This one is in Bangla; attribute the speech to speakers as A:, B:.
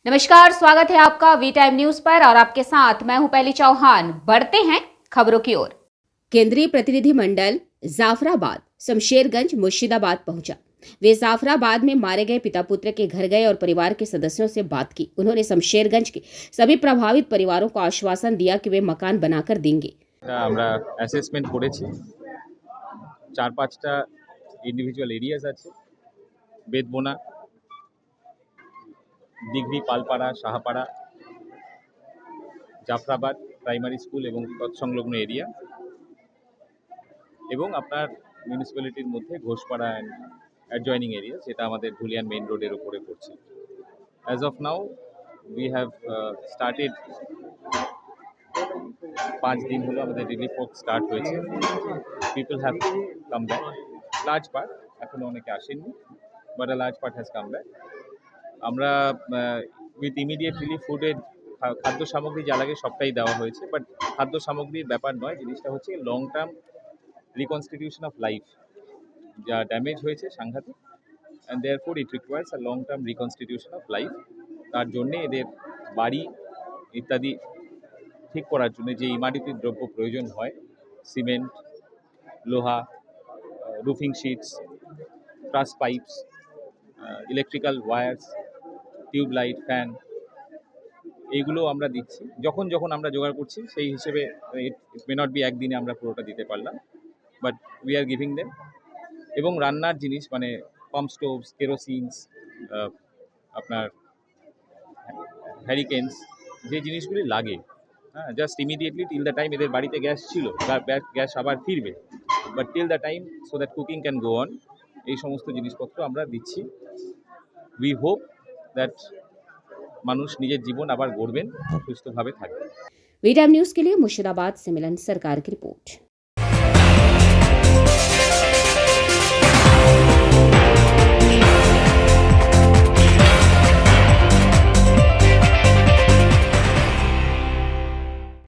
A: नमस्कार, स्वागत है आपका वी टाइम न्यूज पर और आपके साथ मैं हूं पहली चौहान। बढ़ते हैं खबरों की ओर। केंद्रीय प्रतिनिधि मंडल जाफराबाद, शमशेरगंज, मुर्शिदाबाद पहुंचा। वे जाफराबाद में मारे गए पिता पुत्र के घर गए और परिवार के सदस्यों से बात की। उन्होंने शमशेरगंज के सभी प्रभावित परिवारों को आश्वासन दिया कि वे मकान बनाकर देंगे।
B: আমরা অ্যাসেসমেন্ট করেছি। 4-5টা ইন্ডিভিজুয়াল এরিয়াস আছে, বেদবোনা, দিঘরি, পালপাড়া, সাহাপাড়া, জাফরাবাদ প্রাইমারি স্কুল এবং তৎসংলগ্ন এরিয়া, এবং আপনার মিউনিসিপ্যালিটির মধ্যে ঘোষপাড়া অ্যান্ড অ্যাডজয়নিং এরিয়া, যেটা আমাদের ধুলিয়ান মেইন রোডের উপরে পড়ছে। As of now we have started, 5 দিন হলো আমাদের রিলিফ ওয়ার্ক স্টার্ট হয়েছে। People have come back, large part, এখনো অনেকে আসেননি, but a large part has come back. আমরা উইথ ইমিডিয়েট রিলিফ ফুডের খাদ্য সামগ্রী যা লাগে সবটাই দেওয়া হয়েছে, বাট খাদ্য সামগ্রীর ব্যাপার নয়, জিনিসটা হচ্ছে long term reconstitution of life, যা ড্যামেজ হয়েছে সাংঘাতিক, and therefore it requires a long term reconstitution of life. তার জন্যে এদের বাড়ি ইত্যাদি ঠিক করার জন্য যে ইমারতি দ্রব্য প্রয়োজন হয়, সিমেন্ট, লোহা, roofing sheets, truss pipes, electrical wires, tubelight, fan, এইগুলো আমরা দিচ্ছি। যখন যখন আমরা জোগাড় করছি সেই হিসেবে ইট মে নট বি একদিনে আমরা পুরোটা দিতে পারলাম, but we are giving them. এবং রান্নার জিনিস মানে পাম্প স্টোভস, কেরোসিনস, আপনার হ্যারিকেনস, যে জিনিসগুলি লাগে, হ্যাঁ, just immediately till the time এদের বাড়িতে গ্যাস ছিল, গ্যাস আবার ফিরবে, but till the time so that cooking can go on, এই সমস্ত জিনিসপত্র আমরা দিচ্ছি। উই হোপ দ্যাট মানুষ নিজের জীবন আবার গড়বেন, সুস্থভাবে থাকবেন।
A: वी टाइम न्यूज के लिए मुर्शिदाबाद से मिलन सरकार की रिपोर्ट।